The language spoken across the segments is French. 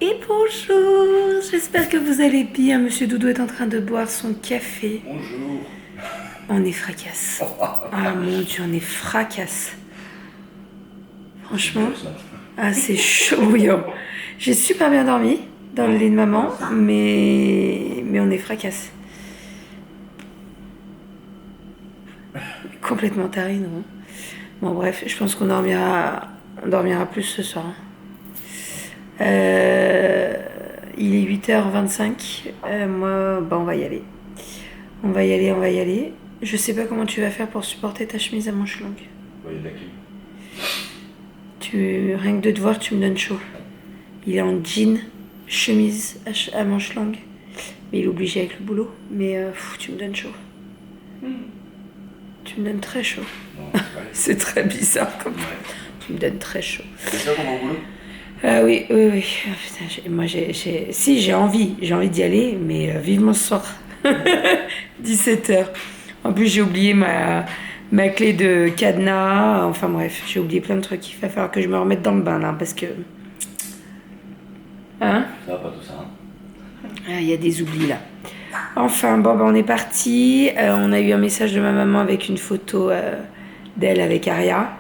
Et bonjour, j'espère que vous allez bien. Monsieur Doudou est en train de boire son café. Bonjour. On est fracasse. Ah mon Dieu, on est fracasse. Franchement, ah c'est chaud bouillant. J'ai super bien dormi dans le lit de maman, mais on est fracasse. Complètement taré, non? Bon bref, je pense qu'on dormira plus ce soir. Il est 8h25. Moi, bah on va y aller. On va y aller. Je sais pas comment tu vas faire pour supporter ta chemise à manches longues. Ouais, il y a de la clim. Rien que de te voir, tu me donnes chaud. Il est en jean, chemise à manches longues. Mais il est obligé avec le boulot. Mais tu me donnes chaud. Tu me donnes très chaud. Non, ouais. C'est très bizarre comme ça. Ouais. Tu me donnes très chaud. C'est ça qu'on va au boulot? Oui. Ah, putain, si, j'ai envie d'y aller, mais vivement ce soir. 17h. En plus, j'ai oublié ma clé de cadenas. Enfin bref, j'ai oublié plein de trucs. Il va falloir que je me remette dans le bain là, parce que... Hein? Ça va pas tout ça, hein? Ah, il y a des oublis là. Enfin, bon, on est parti. On a eu un message de ma maman avec une photo d'elle avec Aria.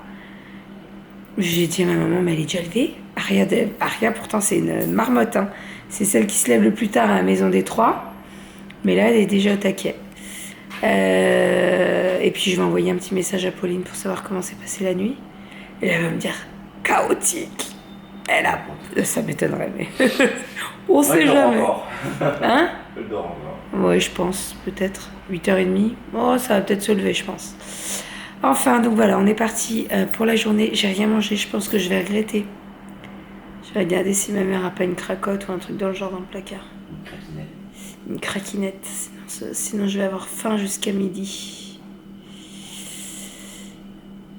J'ai dit à ma maman, mais elle est déjà levée. Aria, pourtant, c'est une marmotte. Hein. C'est celle qui se lève le plus tard à la maison des trois. Mais là, elle est déjà au taquet. Et puis, je vais envoyer un petit message à Pauline pour savoir comment s'est passée la nuit. Et elle va me dire, chaotique. Ça m'étonnerait, mais... On sait jamais. Hein? Elle dort encore. Oui, je pense, peut-être. 8h30. Oh, ça va peut-être se lever, je pense. Enfin, donc voilà, on est parti pour la journée. J'ai rien mangé, je pense que je vais regretter. Je vais regarder si ma mère a pas une cracotte ou un truc dans le genre dans le placard. Une craquinette. Sinon je vais avoir faim jusqu'à midi.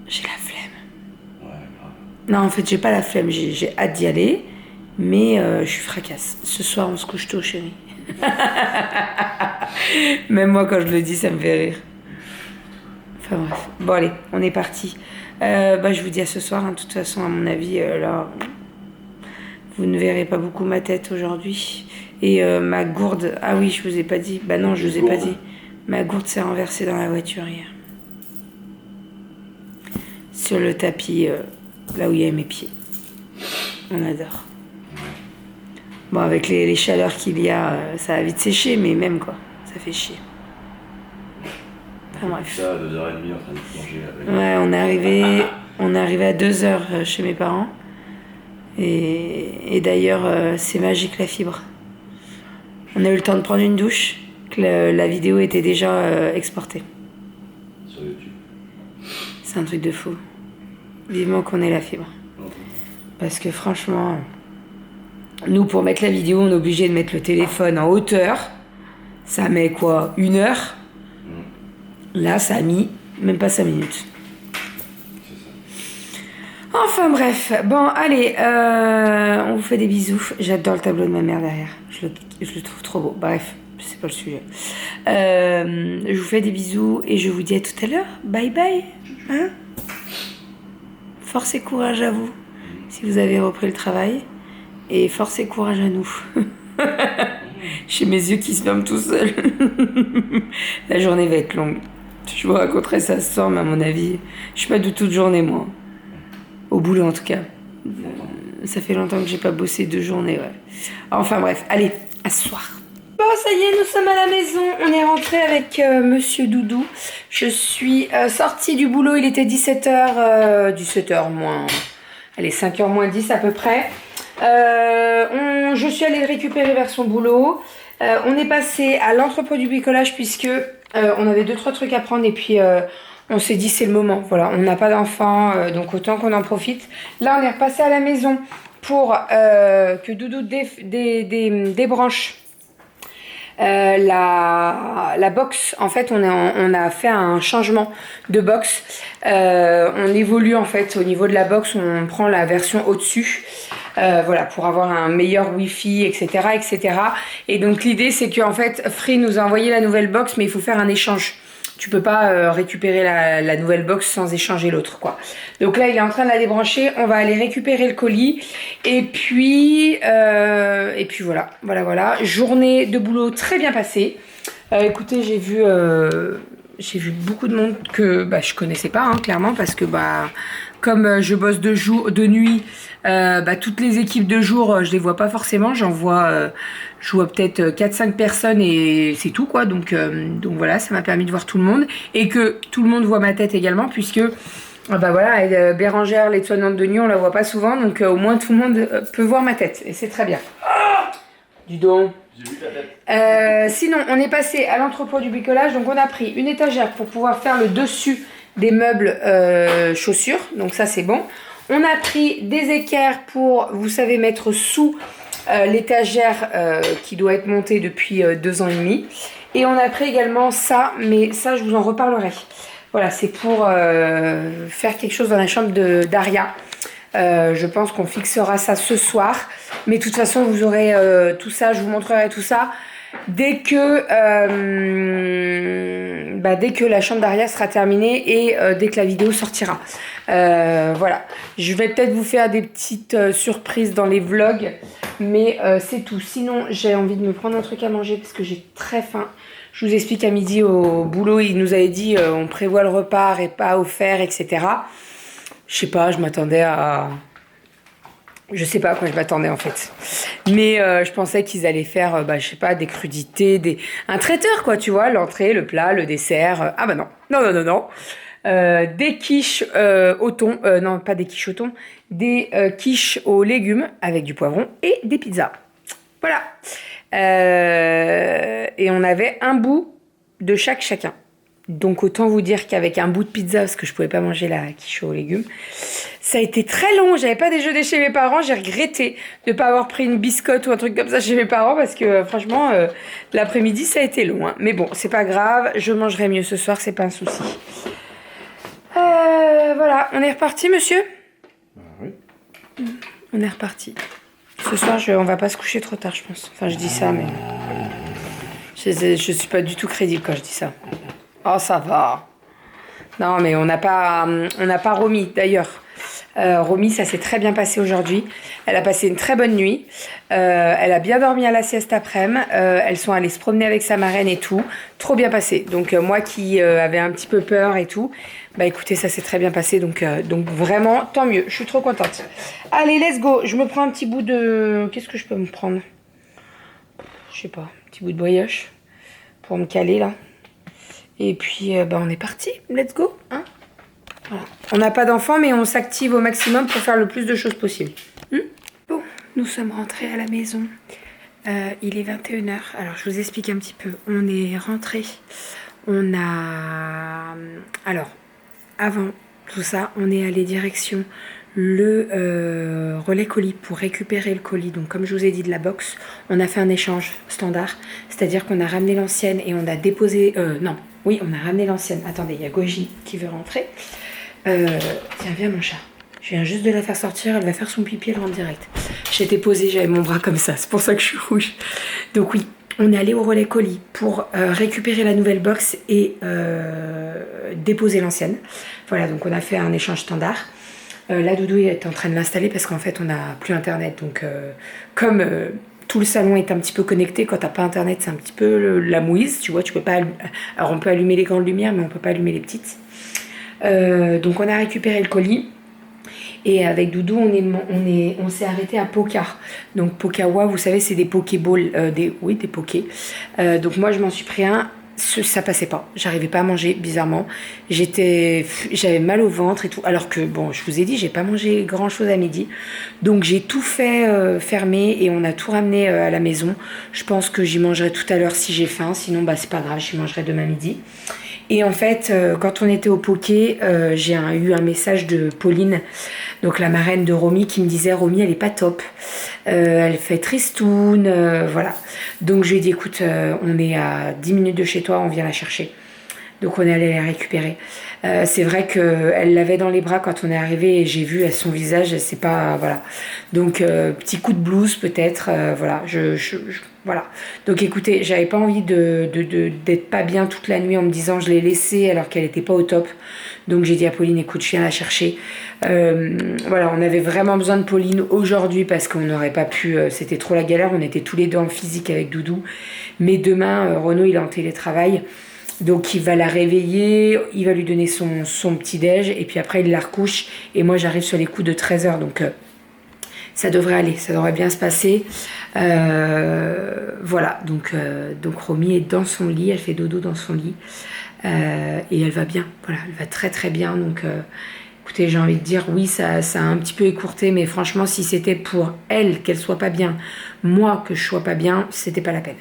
J'ai la flemme. Ouais, grave. Non, en fait, j'ai pas la flemme. J'ai hâte d'y aller. Mais je suis fracasse. Ce soir, on se couche tôt, chérie. Même moi, quand je le dis, ça me fait rire. Enfin bref. Bon, allez, on est parti. Je vous dis à ce soir. Hein. De toute façon, à mon avis, là, vous ne verrez pas beaucoup ma tête aujourd'hui. Et ma gourde... Ah oui, je vous ai pas dit. Bah non, je vous ai pas dit. Ma gourde s'est renversée dans la voiture hier. Sur le tapis, là où il y a mes pieds. On adore. Bon, avec les chaleurs qu'il y a, ça va vite sécher, mais même quoi, ça fait chier. Enfin bref. Ça, à 2h30 en train de plonger avec... Ouais, on est arrivé à 2h chez mes parents. Et d'ailleurs, c'est magique la fibre. On a eu le temps de prendre une douche, que la vidéo était déjà exportée. Sur YouTube. C'est un truc de fou. Vivement qu'on ait la fibre. Parce que franchement... Nous, pour mettre la vidéo, on est obligé de mettre le téléphone en hauteur. Ça met quoi? 1 heure? Là, ça a mis même pas 5 minutes. C'est ça. Enfin bref, bon, allez, on vous fait des bisous. J'adore le tableau de ma mère derrière. Je le trouve trop beau. Bref, c'est pas le sujet. Je vous fais des bisous et je vous dis à tout à l'heure. Bye bye. Hein? Force et courage à vous, si vous avez repris le travail. Et force et courage à nous. J'ai mes yeux qui se ferment tout seuls. La journée va être longue. Je vous raconterai ça ce soir, mais à mon avis, je suis pas de toute journée, moi. Au boulot, en tout cas. Ça fait longtemps que j'ai pas bossé 2 journées, ouais. Enfin bref, allez, à ce soir. Bon, ça y est, nous sommes à la maison. On est rentré avec Monsieur Doudou. Je suis sortie du boulot, il était 17h, 17h moins... Allez, 5h moins 10 à peu près. Je suis allée le récupérer vers son boulot. On est passé à l'entrepôt du bricolage puisque on avait 2-3 trucs à prendre et puis on s'est dit c'est le moment. Voilà, on n'a pas d'enfant, donc autant qu'on en profite. Là, on est repassé à la maison pour que Doudou débranche la box. En fait, on a fait un changement de box. On évolue en fait au niveau de la box. On prend la version au-dessus. Voilà, pour avoir un meilleur wifi, etc., etc. Et donc l'idée c'est que en fait Free nous a envoyé la nouvelle box, mais il faut faire un échange. tu peux pas récupérer la nouvelle box sans échanger l'autre, quoi. Donc là, il est en train de la débrancher. On va aller récupérer le colis. Et puis voilà. Voilà. Journée de boulot très bien passée. Écoutez, j'ai vu beaucoup de monde que je connaissais pas, hein, clairement, parce que comme je bosse de nuit, toutes les équipes de jour, je les vois pas forcément. Je vois peut-être 4-5 personnes et c'est tout, quoi. Donc voilà, ça m'a permis de voir tout le monde et que tout le monde voit ma tête également, puisque Bérangère, l'aide-soignante de nuit, on la voit pas souvent, donc au moins tout le monde peut voir ma tête et c'est très bien. Du don. J'ai vu ta tête. Sinon, on est passé à l'entrepôt du bricolage. Donc, on a pris une étagère pour pouvoir faire le dessus des meubles chaussures. Donc, ça, c'est bon. On a pris des équerres pour, vous savez, mettre sous l'étagère qui doit être montée depuis 2 ans et demi. Et on a pris également ça, mais ça, je vous en reparlerai. Voilà, c'est pour faire quelque chose dans la chambre d'Aria. Je pense qu'on fixera ça ce soir. Mais de toute façon, vous aurez tout ça, je vous montrerai tout ça dès que la chambre d'Aria sera terminée et dès que la vidéo sortira. Voilà. Je vais peut-être vous faire des petites surprises dans les vlogs, mais c'est tout. Sinon, j'ai envie de me prendre un truc à manger parce que j'ai très faim. Je vous explique, à midi au boulot, il nous avait dit on prévoit le repas, repas offert, etc. Je sais pas, je m'attendais à... Je sais pas à quoi je m'attendais en fait. Mais je pensais qu'ils allaient faire, je sais pas, des crudités, un traiteur quoi, tu vois, l'entrée, le plat, le dessert. Ah bah non. Des quiches au thon, non pas des quiches au thon, des quiches aux légumes avec du poivron et des pizzas. Voilà. Et on avait un bout de chacun. Donc autant vous dire qu'avec un bout de pizza, parce que je pouvais pas manger la quiche aux légumes, ça a été très long. J'avais pas déjeuné chez mes parents. J'ai regretté de pas avoir pris une biscotte ou un truc comme ça chez mes parents parce que franchement, l'après-midi ça a été long. Hein. Mais bon, c'est pas grave. Je mangerai mieux ce soir, c'est pas un souci. Voilà, on est reparti, monsieur. Oui. On est reparti. Ce soir, on va pas se coucher trop tard, je pense. Enfin, je dis ça, mais je suis pas du tout crédible quand je dis ça. Oh, ça va. Non, mais on n'a pas Romy, d'ailleurs. Romy, ça s'est très bien passé aujourd'hui. Elle a passé une très bonne nuit. Elle a bien dormi à la sieste après-midi. Elles sont allées se promener avec sa marraine et tout. Trop bien passé. Donc, moi qui avais un petit peu peur et tout, écoutez, ça s'est très bien passé. Donc vraiment, tant mieux. Je suis trop contente. Allez, let's go. Je me prends un petit bout de... Qu'est-ce que je peux me prendre? Je sais pas. Un petit bout de brioche pour me caler, là. Et puis, on est parti. Let's go. Hein, voilà. On n'a pas d'enfants, mais on s'active au maximum pour faire le plus de choses possible. Bon, nous sommes rentrés à la maison. Il est 21h. Alors, je vous explique un petit peu. On est rentrés. On a... Alors, avant tout ça, on est allé direction le relais colis pour récupérer le colis. Donc comme je vous ai dit de la box, on a fait un échange standard, c'est-à-dire qu'on a ramené l'ancienne et on a déposé... on a ramené l'ancienne. Attendez, il y a Goji qui veut rentrer. Tiens, viens mon chat. Je viens juste de la faire sortir, elle va faire son pipi, elle rentre direct. J'étais posée, j'avais mon bras comme ça, c'est pour ça que je suis rouge. Donc oui, on est allé au relais colis pour récupérer la nouvelle box et déposer l'ancienne. Voilà, donc on a fait un échange standard. La doudou est en train de l'installer parce qu'en fait on n'a plus internet. Donc comme tout le salon est un petit peu connecté, quand t'as pas internet c'est un petit peu la mouise, tu vois, tu peux pas... Alors on peut allumer les grandes lumières mais on peut pas allumer les petites. Donc on a récupéré le colis. Et avec Doudou, on s'est arrêté à Poka. Donc Pokawa, vous savez, c'est des Pokéballs, des Pokés. Donc moi, je m'en suis pris un. Ça passait pas. J'arrivais pas à manger, bizarrement. J'avais mal au ventre et tout. Alors que, bon, je vous ai dit, j'ai pas mangé grand chose à midi. Donc j'ai tout fait fermer et on a tout ramené à la maison. Je pense que j'y mangerai tout à l'heure si j'ai faim. Sinon, c'est pas grave, j'y mangerai demain midi. Et en fait, quand on était au Poké, j'ai eu un message de Pauline, donc la marraine de Romy, qui me disait « Romy, elle est pas top. Elle fait tristoun. Voilà. » Donc je lui ai dit « Écoute, on est à 10 minutes de chez toi, on vient la chercher. » Donc on est allé la récupérer. C'est vrai qu'elle l'avait dans les bras quand on est arrivé et j'ai vu à son visage, c'est pas... Voilà. Donc petit coup de blues peut-être, voilà. Voilà. Donc écoutez, j'avais pas envie d'être pas bien toute la nuit en me disant je l'ai laissée alors qu'elle était pas au top. Donc j'ai dit à Pauline, écoute, je viens la chercher. Voilà, on avait vraiment besoin de Pauline aujourd'hui parce qu'on n'aurait pas pu, c'était trop la galère, on était tous les deux en physique avec Doudou. Mais demain, Renaud, il est en télétravail. Donc il va la réveiller, il va lui donner son petit-déj et puis après il la recouche. Et moi j'arrive sur les coups de 13h, donc ça devrait aller, ça devrait bien se passer. Voilà, donc Romy est dans son lit, elle fait dodo dans son lit. Et elle va bien, voilà, elle va très très bien. Donc écoutez, j'ai envie de dire, oui, ça a un petit peu écourté, mais franchement, si c'était pour elle qu'elle soit pas bien, moi que je sois pas bien, c'était pas la peine.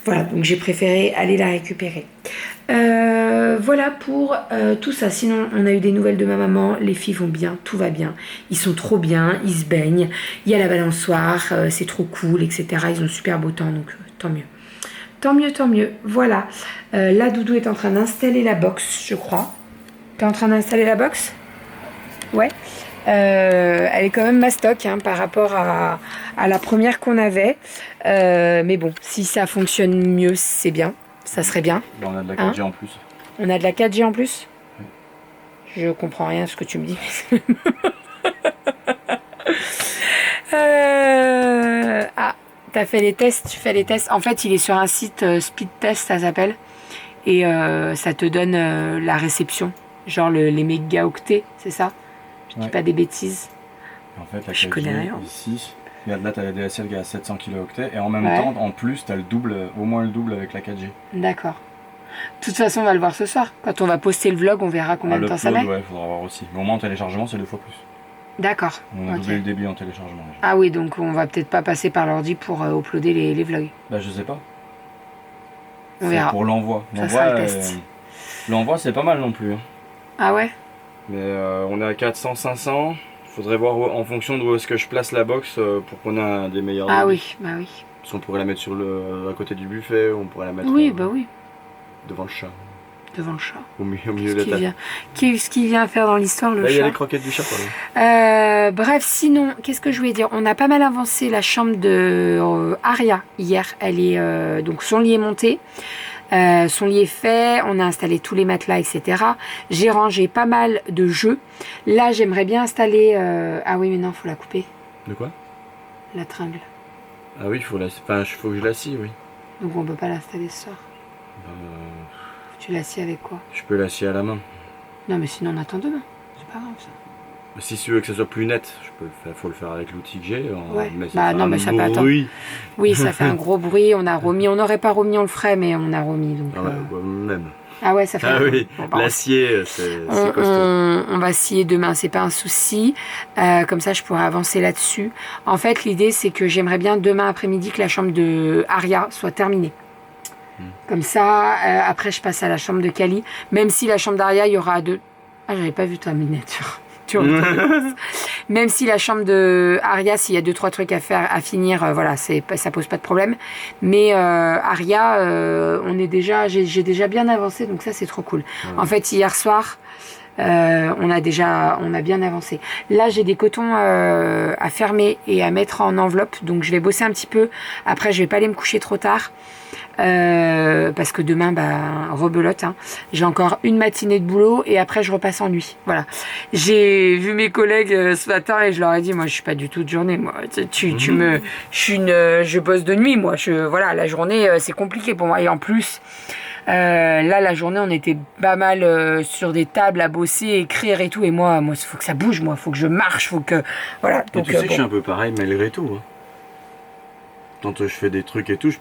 Voilà, donc j'ai préféré aller la récupérer. Voilà pour tout ça. Sinon, on a eu des nouvelles de ma maman. Les filles vont bien, tout va bien. Ils sont trop bien, ils se baignent. Il y a la balançoire, c'est trop cool, etc. Ils ont super beau temps, donc tant mieux. Tant mieux, tant mieux. Voilà. Là, Doudou est en train d'installer la box, je crois. T'es en train d'installer la box? Ouais. Elle est quand même mastoc hein, par rapport à la première qu'on avait. Mais bon, si ça fonctionne mieux, c'est bien. Ça serait bien. On a de la 4G en plus. On a de la 4G en plus? Oui. Je comprends rien à ce que tu me dis. Ah, t'as fait les tests? Tu fais les tests. En fait, il est sur un site Speed Test, ça s'appelle. Et ça te donne la réception. Genre les mégaoctets, c'est ça? Je dis pas des bêtises. En fait, la 4G, je connais rien. Ici, regarde là, tu as la DSL qui est à 700 kHz et en même temps, en plus, tu as le double, au moins le double avec la 4G. D'accord. De toute façon, on va le voir ce soir. Quand on va poster le vlog, on verra combien de temps ça met. Ouais, il faudra voir aussi. Mais au moins en téléchargement, c'est 2 fois plus. D'accord. On a doublé le débit en téléchargement déjà. Ah oui, donc on va peut-être pas passer par l'ordi pour uploader les vlogs. Bah, je sais pas. On verra. Pour l'envoi. Ça sera le test. L'envoi, c'est pas mal non plus. Hein. Ah ouais? Mais on est à 400, 500. Faudrait voir en fonction de où est-ce que je place la box pour qu'on ait des meilleurs Ah débits. oui, bah oui. Parce qu'on pourrait la mettre à côté du buffet, ou on pourrait la mettre bah oui. devant le chat. Devant le chat. Au milieu de la table. Qu'est-ce qu'il vient faire dans l'histoire, le là, chat? il y a les croquettes du chat, pardon. Bref, sinon, qu'est-ce que je voulais dire? On a pas mal avancé la chambre de Aria hier. Elle est donc son lit est monté. Son lit est fait, on a installé tous les matelas, etc. J'ai rangé pas mal de jeux. Là, j'aimerais bien installer... Ah oui, mais non, faut la couper. De quoi? La tringle. Ah oui, faut que je la scie, oui. Donc on peut pas l'installer ce soir. Tu la scies avec quoi? Je peux la scier à la main. Non, mais sinon on attend demain. C'est pas grave ça. Si tu veux que ça soit plus net, faut le faire avec l'outil que j'ai. Ouais. Mais Bah non, mais ça peut attendre. Oui, ça fait un gros bruit. On a remis. On n'aurait pas remis, on le ferait, mais on a remis. Donc, ah ouais, même. Ah ouais, ça fait. Oui. Bon, l'acier, c'est costaud. On va scier demain, c'est pas un souci. Comme ça, je pourrais avancer là-dessus. En fait, l'idée, c'est que j'aimerais bien demain après-midi que la chambre de Aria soit terminée. Comme ça, après, je passe à la chambre de Kali. Même si la chambre d'Aria, il y aura deux. Ah, j'avais pas vu ta miniature. Même si la chambre de Aria, s'il y a 2-3 trucs à faire, à finir, voilà, ça pose pas de problème. Mais Aria, j'ai déjà bien avancé, donc ça c'est trop cool. En fait, hier soir, on a bien avancé. Là, j'ai des cotons à fermer et à mettre en enveloppe, donc je vais bosser un petit peu. Après, je vais pas aller me coucher trop tard. Parce que demain rebelote hein. J'ai encore une matinée de boulot et après je repasse en nuit. Voilà. J'ai vu mes collègues ce matin et je leur ai dit moi je suis pas du tout de journée moi. Je bosse de nuit moi. Voilà, la journée c'est compliqué pour moi et en plus là la journée on était pas mal sur des tables à bosser, écrire et tout et moi faut que ça bouge moi, faut que je marche, faut que voilà. Donc, tu sais que je suis un peu pareil malgré tout. Hein. Quand je fais des trucs et tout,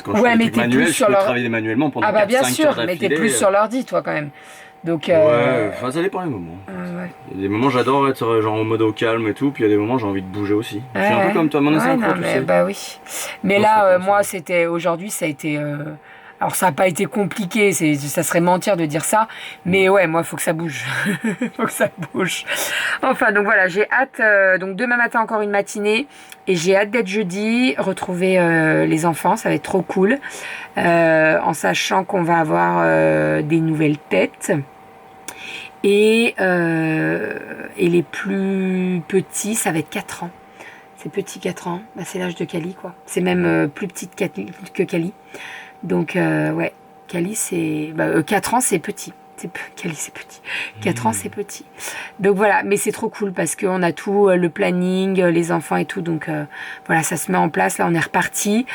quand je fais des trucs manuels, je peux travailler manuellement pendant 4-5 heures. Ah bah bien sûr, mais t'es plus sur l'ordi toi quand même. Donc ouais, ça dépend des moments. Ouais. Il y a des moments j'adore être genre en mode au calme et tout, puis il y a des moments j'ai envie de bouger aussi. Je suis un peu comme toi, mon asynchro, tu sais. Bah oui. Mais là, moi, aujourd'hui, ça a été Alors ça n'a pas été compliqué, ça serait mentir de dire ça, mais ouais, moi, il faut que ça bouge. Faut que ça bouge. Enfin, donc voilà, j'ai hâte, donc demain matin encore une matinée, et j'ai hâte d'être jeudi, retrouver les enfants, ça va être trop cool, en sachant qu'on va avoir des nouvelles têtes. Et les plus petits, ça va être 4 ans. C'est petit 4 ans, bah, c'est l'âge de Kali, quoi. C'est même plus petite que Kali. Donc, ouais, Kali, c'est... 4 ans, c'est petit. Kali, c'est petit. 4 ans, c'est petit. Donc, voilà, mais c'est trop cool parce qu'on a tout, le planning, les enfants et tout. Donc, voilà, ça se met en place. Là, on est reparti.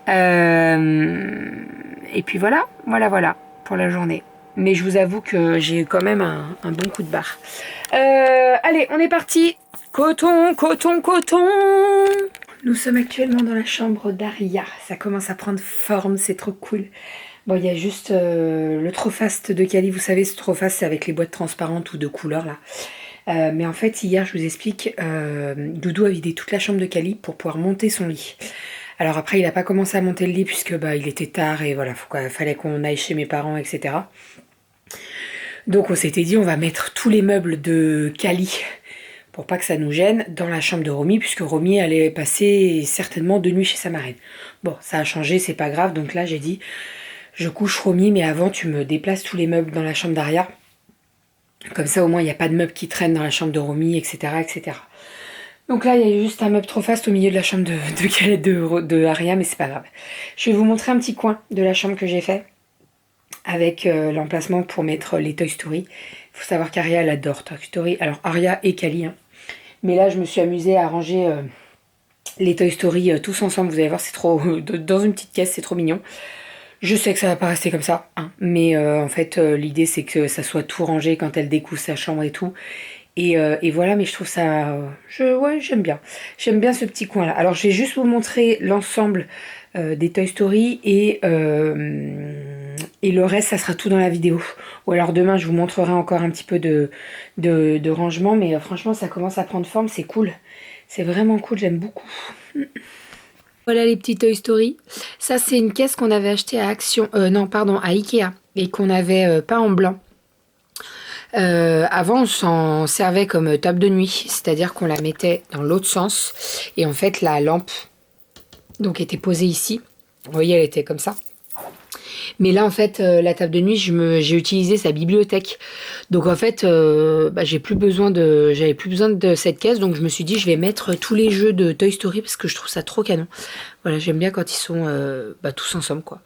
Et puis, voilà, pour la journée. Mais je vous avoue que j'ai quand même un bon coup de barre. Allez, on est parti. Coton, coton, coton. Nous sommes actuellement dans la chambre d'Aria. Ça commence à prendre forme, c'est trop cool. Bon, il y a juste le Trofast de Kali. Vous savez, ce Trofast, c'est avec les boîtes transparentes ou de couleur, là. Mais en fait, hier, je vous explique, Doudou a vidé toute la chambre de Kali pour pouvoir monter son lit. Alors après, il n'a pas commencé à monter le lit puisque il était tard et voilà, fallait qu'on aille chez mes parents, etc. Donc on s'était dit, on va mettre tous les meubles de Kali pour pas que ça nous gêne dans la chambre de Romy, puisque Romy allait passer certainement 2 nuits chez sa marraine. Bon, ça a changé, c'est pas grave. Donc là, j'ai dit, je couche Romy, mais avant, tu me déplaces tous les meubles dans la chambre d'Aria. Comme ça, au moins, il n'y a pas de meubles qui traînent dans la chambre de Romy, etc., etc. Donc là, il y a juste un meuble Trofast au milieu de la chambre de Aria, mais c'est pas grave. Je vais vous montrer un petit coin de la chambre que j'ai fait avec l'emplacement pour mettre les Toy Story. Il faut savoir qu'Aria, elle adore Toy Story. Alors, Aria et Kali, hein. Mais là, je me suis amusée à ranger les Toy Story tous ensemble. Vous allez voir, c'est trop... dans une petite caisse, c'est trop mignon. Je sais que ça va pas rester comme ça, hein, mais en fait, l'idée, c'est que ça soit tout rangé quand elle découvre sa chambre et tout. Et voilà, mais je trouve ça... ouais, j'aime bien. J'aime bien ce petit coin-là. Alors, je vais juste vous montrer l'ensemble des Toy Story et le reste, ça sera tout dans la vidéo. Ou alors demain, je vous montrerai encore un petit peu de rangement, mais franchement, ça commence à prendre forme, c'est cool. C'est vraiment cool, j'aime beaucoup. Voilà les petits Toy Story. Ça, c'est une caisse qu'on avait achetée à à Ikea et qu'on avait peint en blanc. Avant, on s'en servait comme table de nuit, c'est-à-dire qu'on la mettait dans l'autre sens et en fait, la lampe donc était posée ici. Vous voyez, elle était comme ça. Mais là, en fait, la table de nuit, j'ai utilisé sa bibliothèque. Donc, en fait, j'avais plus besoin de cette caisse. Donc, je me suis dit, je vais mettre tous les jeux de Toy Story parce que je trouve ça trop canon. Voilà, j'aime bien quand ils sont tous ensemble, quoi.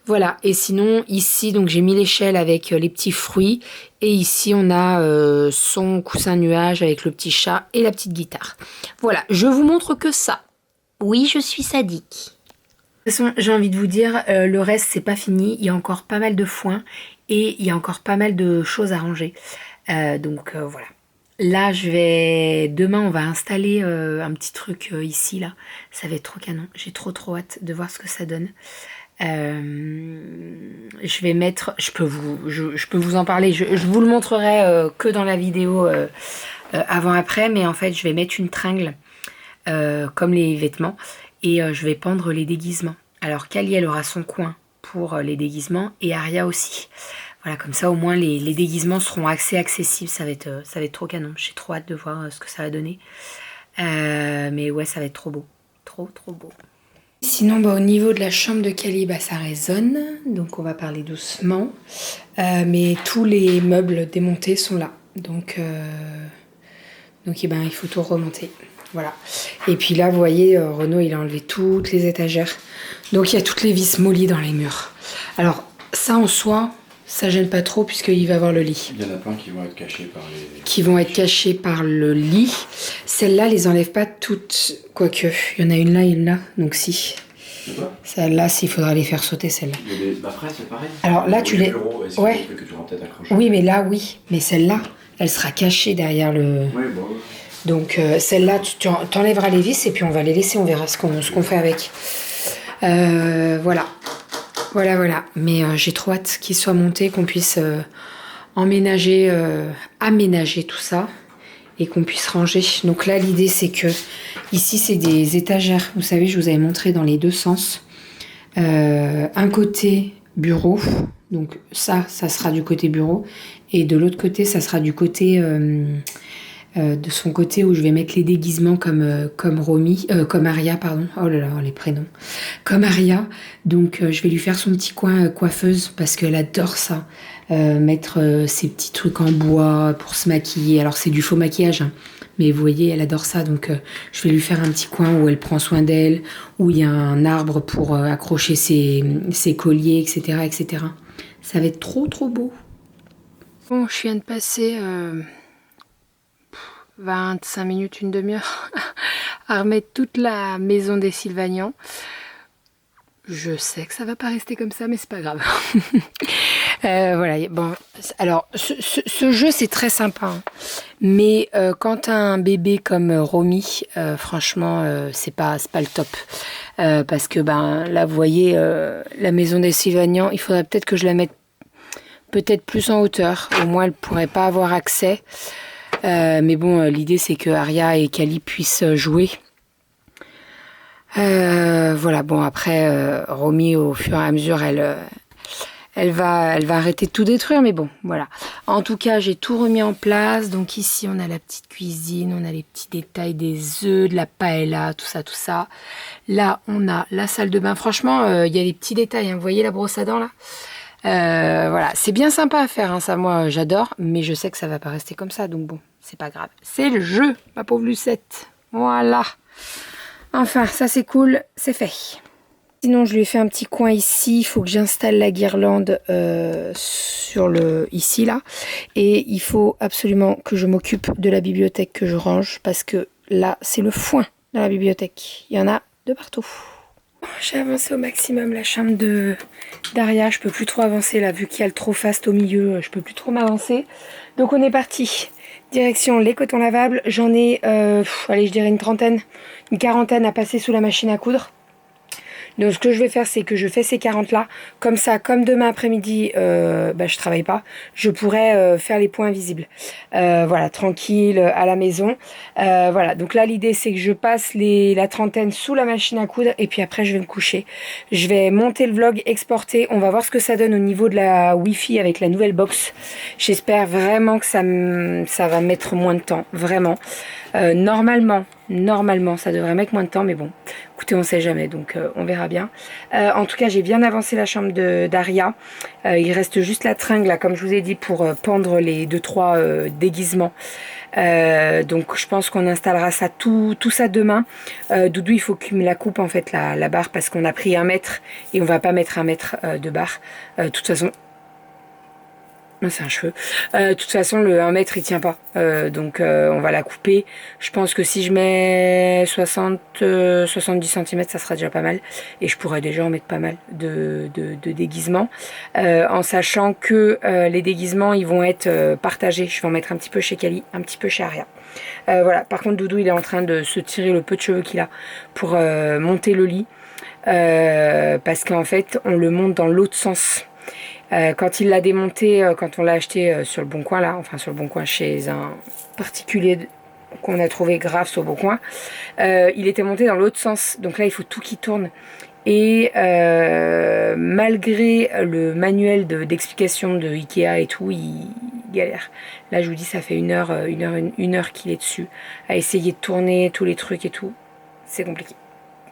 Voilà. Et sinon, ici, donc j'ai mis l'échelle avec les petits fruits. Et ici, on a son coussin nuage avec le petit chat et la petite guitare. Voilà, je vous montre que ça. Oui, je suis sadique. De toute façon, j'ai envie de vous dire, le reste, c'est pas fini. Il y a encore pas mal de foin et il y a encore pas mal de choses à ranger. Donc, voilà. Là, demain, on va installer un petit truc ici, là. Ça va être trop canon. J'ai trop hâte de voir ce que ça donne. Je vais mettre... Je peux vous en parler. Je vous le montrerai que dans la vidéo avant-après. Mais en fait, je vais mettre une tringle comme les vêtements. Et je vais pendre les déguisements. Alors Kali, elle aura son coin pour les déguisements et Aria aussi. Voilà, comme ça au moins les déguisements seront accessibles. Ça va être trop canon. J'ai trop hâte de voir ce que ça va donner. Mais ouais, ça va être trop beau. Trop beau. Sinon, au niveau de la chambre de Kali, ça résonne. Donc on va parler doucement. Mais tous les meubles démontés sont là. Donc il faut tout remonter. Voilà. Et puis là, vous voyez, Renaud, il a enlevé toutes les étagères. Donc, il y a toutes les vis mollies dans les murs. Alors, ça en soi, ça gêne pas trop puisqu'il va avoir le lit. Il y en a plein qui vont être cachés par les... Qui vont être cachés par le lit. Celles-là, les enlève pas toutes. Quoique, il y en a une là et une là. Donc, si. Celle-là, s'il faudra les faire sauter, celle-là. Après, c'est pareil. Alors là, tu les... Bureaux, ouais. Que tu peut-être accrocher. Oui, mais là, oui. Mais celle-là, elle sera cachée derrière le... Oui, bon... Donc celle-là, tu enlèveras les vis et puis on va les laisser, on verra ce qu'on fait avec. Voilà. Mais j'ai trop hâte qu'il soit monté, qu'on puisse aménager tout ça et qu'on puisse ranger. Donc là, l'idée, c'est que ici, c'est des étagères. Vous savez, je vous avais montré dans les deux sens. Un côté bureau. Donc ça sera du côté bureau. Et de l'autre côté, ça sera du côté... de son côté où je vais mettre les déguisements comme Romy, comme Aria, pardon. Oh là là, les prénoms. Comme Aria. Donc je vais lui faire son petit coin coiffeuse parce qu'elle adore ça. Mettre ses petits trucs en bois pour se maquiller. Alors c'est du faux maquillage, hein. Mais vous voyez, elle adore ça. Donc je vais lui faire un petit coin où elle prend soin d'elle, où il y a un arbre pour accrocher ses colliers, etc., etc. Ça va être trop trop beau. Bon, je viens de passer 25 minutes, une demi-heure à remettre toute la maison des Sylvagnans. Je sais que ça va pas rester comme ça, mais c'est pas grave. Voilà, bon, alors ce jeu c'est très sympa, hein. Mais quand t'as un bébé comme Romy, franchement c'est pas le top. Parce que ben là vous voyez la maison des Sylvagnans, il faudrait peut-être que je la mette peut-être plus en hauteur, au moins elle pourrait pas avoir accès. Mais bon, l'idée c'est que Aria et Kali puissent jouer. Voilà, bon après Romy au fur et à mesure elle va arrêter de tout détruire, mais bon, voilà. En tout cas, j'ai tout remis en place. Donc ici, on a la petite cuisine, on a les petits détails des œufs, de la paella, tout ça, tout ça. Là, on a la salle de bain. Franchement, il y a des petits détails, hein. Vous voyez la brosse à dents, là? Voilà, c'est bien sympa à faire, hein. Ça, moi, j'adore. Mais je sais que ça va pas rester comme ça, donc bon, c'est pas grave. C'est le jeu, ma pauvre Lucette. Voilà. Enfin, ça, c'est cool, c'est fait. Sinon, je lui ai fait un petit coin ici. Il faut que j'installe la guirlande ici, là. Et il faut absolument que je m'occupe de la bibliothèque que je range. Parce que là, c'est le foin dans la bibliothèque. Il y en a de partout. J'ai avancé au maximum la chambre d'Aria. Je peux plus trop avancer là. Vu qu'il y a le trop fast au milieu, je peux plus trop m'avancer. Donc, on est parti. Direction les cotons lavables. J'en ai, allez, je dirais une quarantaine à passer sous la machine à coudre. Donc ce que je vais faire, c'est que je fais ces 40 là, comme ça, comme demain après-midi, je travaille pas, je pourrais faire les points visibles. Voilà, tranquille, à la maison. Voilà, donc là l'idée c'est que je passe la trentaine sous la machine à coudre et puis après je vais me coucher. Je vais monter le vlog, exporter, on va voir ce que ça donne au niveau de la Wi-Fi avec la nouvelle box. J'espère vraiment que ça va mettre moins de temps, vraiment. Normalement, ça devrait mettre moins de temps, mais bon, écoutez, on sait jamais, donc on verra bien. En tout cas, j'ai bien avancé la chambre d'Aria. Il reste juste la tringle, là, comme je vous ai dit, pour pendre les 2-3 déguisements. Donc, je pense qu'on installera ça tout ça demain. Doudou, il faut qu'il me la coupe, en fait, la barre, parce qu'on a pris 1 mètre, et on va pas mettre 1 mètre de barre. De toute façon... C'est un cheveu. De toute façon, le 1 mètre, il tient pas. Donc, on va la couper. Je pense que si je mets 70 cm, ça sera déjà pas mal. Et je pourrais déjà en mettre pas mal de déguisements. En sachant que les déguisements, ils vont être partagés. Je vais en mettre un petit peu chez Kali, un petit peu chez Aria. Voilà. Par contre, Doudou, il est en train de se tirer le peu de cheveux qu'il a pour monter le lit. Parce qu'en fait, on le monte dans l'autre sens. Quand il l'a démonté, quand on l'a acheté sur le Bon Coin, là, enfin sur le Bon Coin chez un particulier qu'on a trouvé grave sur le Bon Coin, il était monté dans l'autre sens. Donc là, il faut tout qui tourne. Et malgré le manuel d'explication de Ikea et tout, il galère. Là, je vous dis, ça fait une heure qu'il est dessus, à essayer de tourner tous les trucs et tout. C'est compliqué.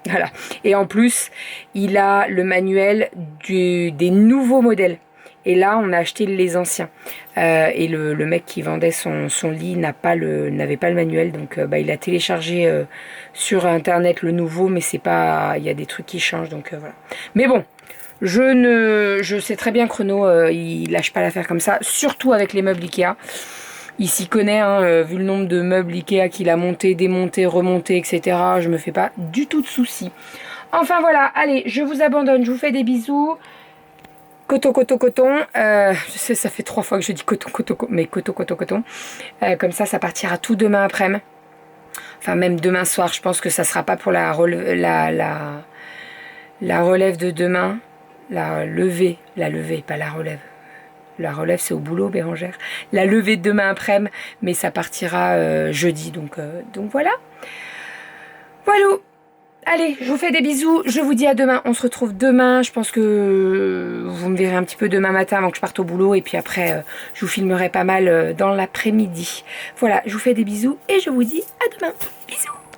Voilà. Et en plus, il a le manuel des nouveaux modèles. Et là, on a acheté les anciens. Et le mec qui vendait son lit n'avait pas le manuel. Donc, il a téléchargé sur Internet le nouveau. Mais c'est pas... Il y a des trucs qui changent. Donc, voilà. Mais bon, je sais très bien que Renaud, il lâche pas l'affaire comme ça. Surtout avec les meubles Ikea. Il s'y connaît, hein, vu le nombre de meubles Ikea qu'il a monté, démonté, remonté, etc. Je me fais pas du tout de soucis. Enfin, voilà. Allez, je vous abandonne. Je vous fais des bisous. Coton. Je sais, ça fait 3 fois que je dis coton. Mais coton. Comme ça partira tout demain après-midi. Enfin, même demain soir. Je pense que ça sera pas pour la relève de demain. La levée, pas la relève. La relève, c'est au boulot, Bérangère. La levée de demain après-midi. Mais ça partira jeudi. Donc voilà. Voilà. Allez, je vous fais des bisous. Je vous dis à demain. On se retrouve demain. Je pense que vous me verrez un petit peu demain matin avant que je parte au boulot. Et puis après, je vous filmerai pas mal dans l'après-midi. Voilà, je vous fais des bisous et je vous dis à demain. Bisous.